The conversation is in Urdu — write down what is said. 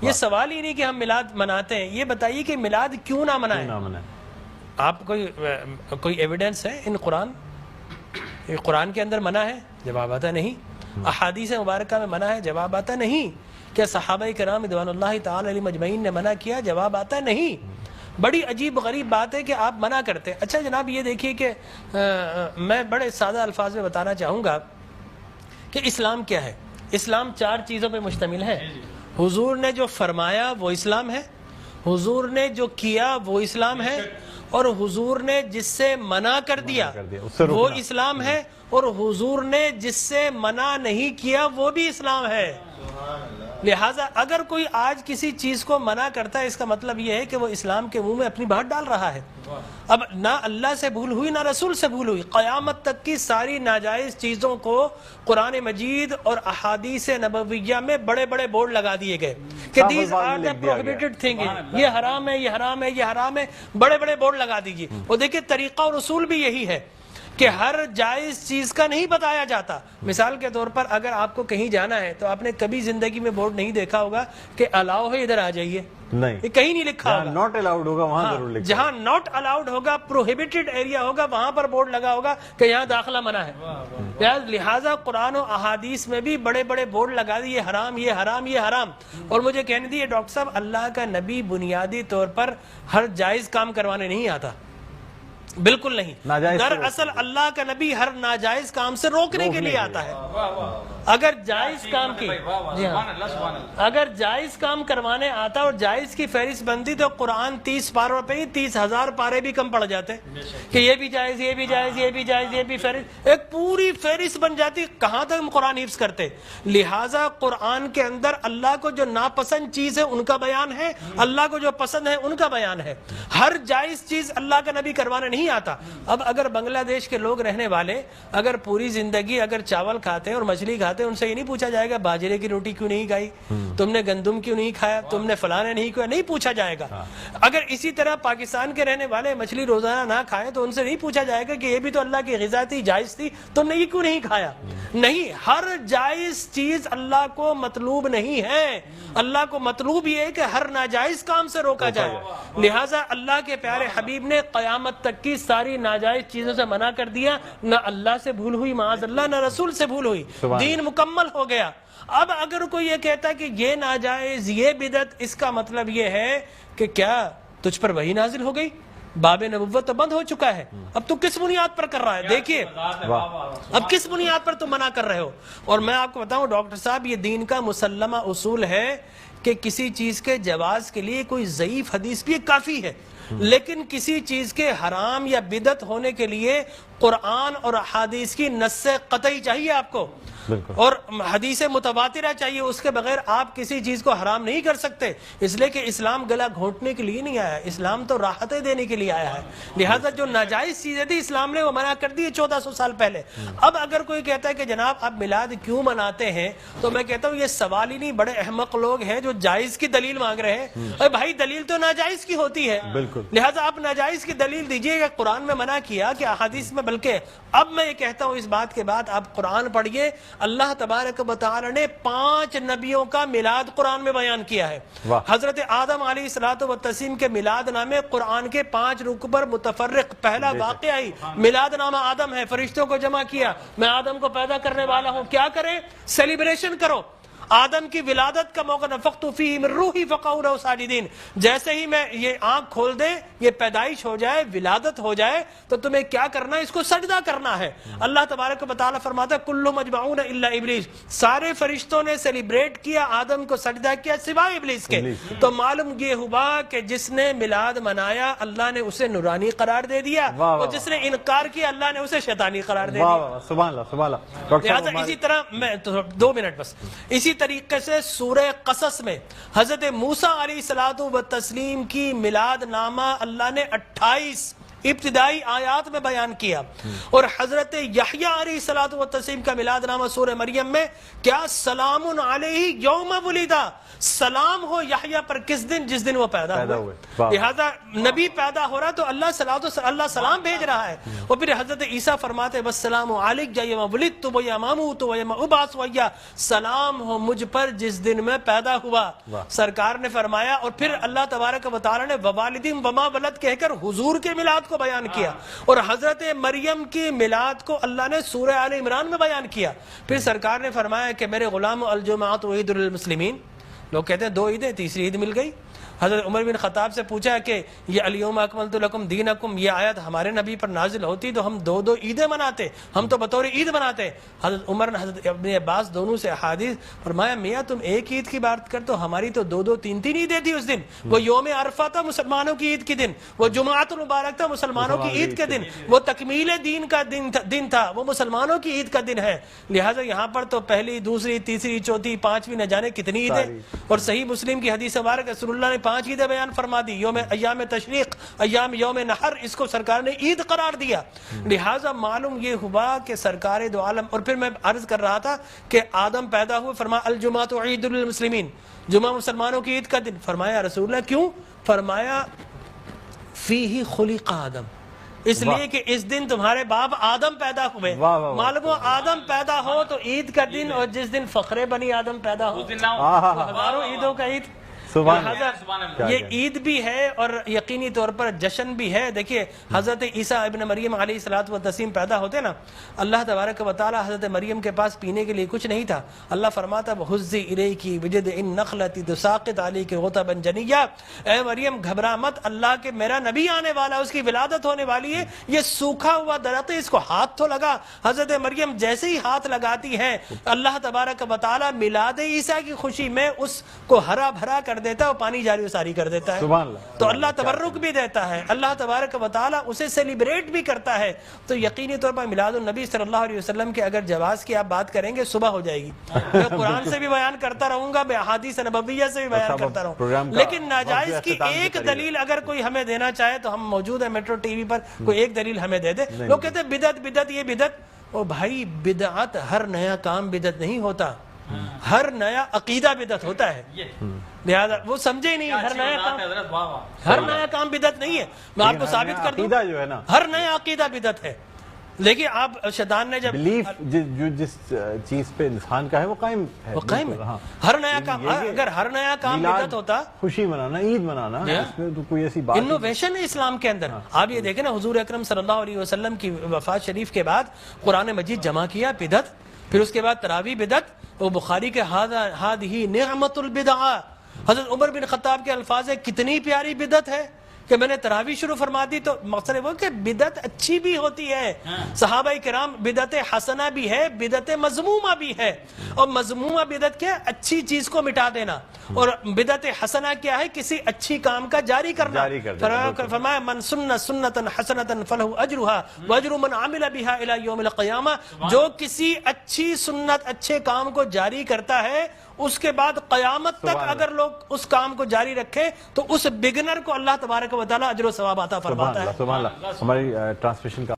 یہ سوال ہی نہیں کہ ہم میلاد مناتے ہیں، یہ بتائیے کہ میلاد کیوں نہ منائیں؟ آپ کوئی ایویڈنس ہے ان قرآن کے اندر منع ہے؟ جواب آتا نہیں۔ احادیث مبارکہ میں منع ہے؟ جواب آتا نہیں۔ کیا صحابہ کرام رضوان اللہ تعالی علیہم اجمعین نے منع کیا؟ جواب آتا نہیں۔ بڑی عجیب غریب بات ہے کہ آپ منع کرتے ہیں۔ اچھا جناب یہ دیکھیے کہ میں بڑے سادہ الفاظ میں بتانا چاہوں گا کہ اسلام کیا ہے۔ اسلام 4 چیزوں پہ مشتمل ہے۔ حضور نے جو فرمایا وہ اسلام ہے، حضور نے جو کیا وہ اسلام ہے، اور حضور نے جس سے منع کر دیا وہ اسلام ہے، اور حضور نے جس سے منع نہیں کیا وہ بھی اسلام ہے۔ لہٰذا اگر کوئی آج کسی چیز کو منع کرتا ہے، اس کا مطلب یہ ہے کہ وہ اسلام کے منہ میں اپنی بات ڈال رہا ہے۔ اب نہ اللہ سے بھول ہوئی نہ رسول سے بھول ہوئی، قیامت تک کی ساری ناجائز چیزوں کو قرآن مجید اور احادیث نبویہ میں بڑے بڑے بورڈ لگا دیے گئے کہ these are the prohibited thing, یہ حرام ہے، یہ حرام ہے، یہ حرام ہے، بڑے بڑے بورڈ لگا دیجیے۔ اور دیکھیں طریقہ اور اصول بھی یہی ہے کہ ہر جائز چیز کا نہیں بتایا جاتا۔ مثال کے طور پر اگر آپ کو کہیں جانا ہے تو آپ نے کبھی زندگی میں بورڈ نہیں دیکھا ہوگا کہ الاؤ ہے ادھر آ جائیے، نہیں، کہیں نہیں لکھا ہوگا۔ ناٹ الاؤڈ ہوگا وہاں ضرور لکھا، جہاں ناٹ الاؤڈ ہوگا، پروہیبٹڈ ایریا ہوگا، وہاں پر بورڈ لگا ہوگا کہ یہاں داخلہ منع ہے۔ لہٰذا قرآن و احادیث میں بھی بڑے بڑے بورڈ لگا دیے، یہ حرام، یہ حرام، یہ حرام۔ اور مجھے کہنے دیے ڈاکٹر صاحب، اللہ کا نبی بنیادی طور پر ہر جائز کام کروانے نہیں آتا، بالکل نہیں۔ دراصل اللہ کا نبی ہر ناجائز کام سے روکنے کے لیے آتا ہے۔ اگر جائز کام کی اگر جائز کام کروانے آتا اور جائز کی فہرست بنتی تو قرآن 30 پاروں پہ ہی 30,000 پارے بھی کم پڑ جاتے کہ یہ بھی جائز، یہ بھی جائز، یہ بھی جائز، یہ بھی فہرست، ایک پوری فہرست بن جاتی۔ کہاں تک ہم قرآن حفظ کرتے؟ لہٰذا قرآن کے اندر اللہ کو جو ناپسند چیز ہے ان کا بیان ہے، اللہ کو جو پسند ہے ان کا بیان ہے۔ ہر جائز چیز اللہ کا نبی کروانے نہیں آتا۔ اب اگر بنگلہ دیش کے لوگ رہنے والے اگر پوری زندگی اگر چاول کھاتے ہیں اور مچھلی کھاتے ہیں، ان سے یہ نہیں پوچھا جائے گا باجرے کی روٹی کیوں نہیں کھائی، تم نے گندم کیوں نہیں کھایا، تم نے فلاں نہیں کھایا، نہیں پوچھا جائے گا۔ اگر اسی طرح پاکستان کے رہنے والے مچھلی روزانہ نہ کھائیں تو ان سے نہیں پوچھا جائے گا کہ یہ بھی تو اللہ کی غذا تھی، جائز تھی، تم نے یہ کیوں نہیں کھایا۔ نہیں، ہر جائز چیز اللہ کو مطلوب نہیں ہے، اللہ کو مطلوب یہ ہے کہ ہر ناجائز کام سے روکا جائے۔ لہٰذا اللہ کے پیارے حبیب نے قیامت تک کی ساری ناجائز چیزوں سے منع کر دیا، نہ اللہ سے بھول ہوئی معاذ اللہ، نہ رسول سے بھول ہوئی، دین مکمل ہو گیا۔ اب اگر کوئی یہ کہتا ہے کہ یہ ناجائز، یہ بدعت، اس کا مطلب یہ ہے کہ کیا تجھ پر وحی نازل ہو گئی؟ باب نبوت تو بند ہو چکا ہے، اب تو کس بنیاد پر کر رہا ہے؟ دیکھیے اب کس بنیاد پر تم منع کر رہے ہو۔ اور میں آپ کو بتاؤں ڈاکٹر صاحب، یہ دین کا مسلمہ اصول ہے کہ کسی چیز کے جواز کے لیے کوئی ضعیف حدیث بھی کافی ہے، لیکن کسی چیز کے حرام یا بدعت ہونے کے لیے قرآن اور احادیث کی نص قطعی چاہیے آپ کو، اور حدیث متواترہ چاہیے، اس کے بغیر آپ کسی چیز کو حرام نہیں کر سکتے، اس لیے کہ اسلام گلا گھونٹنے کے لیے نہیں آیا، اسلام تو راحتیں دینے کے لیے آیا ہے۔ لہٰذا جو ناجائز چیزیں تھی اسلام نے وہ منع کر دی 1400 سال پہلے۔ اب اگر کوئی کہتا ہے کہ جناب آپ میلاد کیوں مناتے ہیں، تو میں کہتا ہوں یہ سوال ہی نہیں، بڑے احمق لوگ ہیں جو جائز کی دلیل مانگ رہے ہیں۔ ارے بھائی دلیل تو ناجائز کی ہوتی ہے، لہٰذا آپ ناجائز کی دلیل دیجئے کہ قرآن میں منع کیا کہ احادیث میں، بلکہ اب میں یہ کہتا ہوں اس بات کے بعد آپ قرآن پڑھیے، اللہ تبارک و تعالی نے 5 نبیوں کا میلاد قرآن میں بیان کیا ہے۔ حضرت آدم علیہ الصلوۃ والتسلیم کے میلاد نامے قرآن کے 5 رکوع پر متفرق، پہلا واقعہ ہی میلاد نامہ آدم ہے، فرشتوں کو جمع کیا، میں آدم کو پیدا کرنے والا ہوں، کیا کریں؟ سیلیبریشن کرو۔ آدم کی ولادت کا موقع، نفخت فیہ من روحی فقعوا لہ ساجدین، جیسے ہی میں یہ آنکھ کھول دے، یہ پیدائش ہو جائے، ولادت ہو جائے، تو تمہیں کیا کرنا ہے؟ اس کو سجدہ کرنا ہے۔ اللہ تبارک و تعالیٰ فرماتا ہے کل مجمعون الا ابلیس، سارے فرشتوں نے سیلیبریٹ کیا، آدم کو سجدہ کیا سوائے ابلیس کے۔ تو معلوم یہ ہوا کہ جس نے میلاد منایا اللہ نے اسے نورانی قرار دے دیا، اور جس نے انکار کیا اللہ نے اسے شیطانی قرار دے دیا۔ سبحان اللہ سبحان اللہ۔ لہٰذا اسی طرح میں 2 منٹ بس، اسی طریقے سے سورہ قصص میں حضرت موسیٰ علیہ الصلوۃ والتسلیم کی میلاد نامہ اللہ نے 28 ابتدائی آیات میں بیان کیا. اور حضرت یحییٰ علیہ الصلوۃ والتسلیم کا میلاد نامہ سورہ مریم میں کیا سلام علیہ یوم ولدا، سلام ہو یحییٰ پر کس دن؟ جس دن وہ پیدا ہوئے. لہذا نبی پیدا ہو رہا تو اللہ سلام بھیج رہا ہے. اور پھر حضرت عیسیٰ فرماتے والسلام علیک یوم ولدت و یوم اموت و یوم ابعث حیا، سلام ہو مجھ پر جس دن میں پیدا ہوا. سرکار نے فرمایا. اور پھر اللہ تبارک و تعالی نے ووالدین وما ولد کہہ کر حضور کے میلاد کو بیان کیا. اور حضرت مریم کی میلاد کو اللہ نے سورہ آل عمران میں بیان کیا. پھر سرکار نے فرمایا کہ میرے غلام الجمعۃ عید للمسلمین. لوگ کہتے ہیں 2 عیدیں، تیسری عید مل گئی. حضرت عمر بن خطاب سے پوچھا کہ یہ الیوم اکملت لکم دینکم، یہ آیت ہمارے نبی پر نازل ہوتی تو ہم 2 عیدیں مناتے، ہم تو بطور عید مناتے. حضرت عمر نے حضرت ابن عباس دونوں سے احادیث فرمایا میاں تم ایک عید کی بات کرتے ہو، ہماری تو 2 3 عیدیں تھی اس دن. وہ یوم عرفہ تھا مسلمانوں کی عید کے دن، وہ جمعۃ المبارک تھا مسلمانوں کی عید کے دن، وہ تکمیل دین کا دن تھا، وہ مسلمانوں کی عید کا دن ہے. لہٰذا یہاں پر تو پہلی، دوسری، تیسری، چوتھی، 5ویں نہ جانے کتنی عیدیں. اور صحیح مسلم کی حدیث مبارک رسول اللہ نے 5 عیدیں بیان فرما دی. ایام تشریق، یوم نحر، اس کو سرکار نے عید قرار دیا. لہٰذا معلوم یہ ہوا کہ سرکار دو عالم. اور پھر میں عرض کر رہا تھا کہ آدم پیدا ہوئے، فرمایا الجمعۃ عید للمسلمین، جمعہ مسلمانوں کی عید کا دن. فرمایا رسول اللہ کیوں؟ فرمایا فیہ خلق آدم، اس لیے کہ اس دن تمہارے باپ آدم پیدا ہوئے. معلوم ہو آدم پیدا ہو تو عید کا دن، اور جس دن فخر بنی آدم پیدا ہو ہزاروں عیدوں کا عید. یہ عید بھی ہے اور یقینی طور پر جشن بھی ہے. دیکھیے حضرت عیسیٰ ابن مریم علیہ الصلوۃ والتسلیم پیدا ہوتے نا، اللہ تبارک و تعالی حضرت مریم کے پاس پینے کے لیے کچھ نہیں تھا. اللہ فرماتا وَحُزِّ إِلَيْكِ بِجِذْعِ النَّخْلَةِ تُسَاقِطْ عَلَيْكِ رُطَبًا جَنِيًّا، اے مریم گھبرا مت، اللہ کے میرا نبی آنے والا، اس کی ولادت ہونے والی ہے. یہ سوکھا ہوا درخت ہے، اس کو ہاتھ تو لگا. حضرت مریم جیسے ہی ہاتھ لگاتی ہے اللہ تبارک و تعالی میلاد عیسیٰ کی خوشی میں اس کو ہرا بھرا کر دیتا ہے اور پانی جاری و ساری کر دیتا ہے. تو اللہ تبرک بھی دیتا ہے، اللہ تبارک و تعالی اسے سیلیبریٹ بھی کرتا ہے. تو یقینی طور پر میلاد النبی صلی اللہ علیہ وسلم کے اگر جواز کی آپ بات کریں گے صبح ہو جائے گی. میں قرآن سے بھی بیان کرتا رہوں گا، میں احادیث نبویہ سے بھی بیان کرتا رہوں. لیکن ناجائز کی ایک دلیل اگر کوئی ہمیں دینا چاہے تو ہم موجود ہیں میٹرو ٹی وی پر، کوئی ایک دلیل ہمیں دے دے. لوگ کہتے ہیں بدعت یہ بدعت. او بھائی بدعت، ہر نیا کام بدعت نہیں ہوتا، ہر نیا عقیدہ بدعت ہوتا ہے. لہذا وہ سمجھے ہی نہیں، ہر نیا کام بدعت نہیں ہے. میں آپ کو ثابت کر دوں ہر نیا عقیدہ بدعت ہے. لیکن آپ شیطان نے جب جو جس چیز پہ انسان کا ہے وہ قائم ہے، ہر نیا کام، اگر ہر نیا کام بدعت ہوتا، خوشی منانا، عید منانا، اس میں تو کوئی ایسی بات انوویشن ہے اسلام کے اندر. آپ یہ دیکھیں نا حضور اکرم صلی اللہ علیہ وسلم کی وفات شریف کے بعد قرآن مجید جمع کیا، بدعت. پھر اس کے بعد تراویح بدعت. وہ بخاری کے ہذہ نعمت البدع. حضرت عمر بن خطاب کے الفاظ ہے کتنی پیاری بدعت ہے کہ میں نے تراویح شروع فرما دی. تو مقصد وہ کہ بدعت اچھی بھی ہوتی ہے. صحابہ کرام بدعت حسنہ بھی ہے، بدعت مذمومہ بھی ہے. اور مذمومہ بدعت کیا ہے؟ اچھی چیز کو مٹا دینا. اور بدعت حسنہ کیا ہے؟ کسی اچھی کام کا جاری کرنا. فرمایا من سن سنتا حسنتا فلہ اجرھا واجر من عمل بها الى یوم القیامہ. جو کسی اچھی سنت، اچھے کام کو جاری کرتا ہے، اس کے بعد قیامت تک اگر لوگ اس کام کو جاری رکھے تو اس بگنر کو اللہ تبارک و تعالی اجر و ثواب عطا فرماتا ہے. ہماری ٹرانسمیشن کا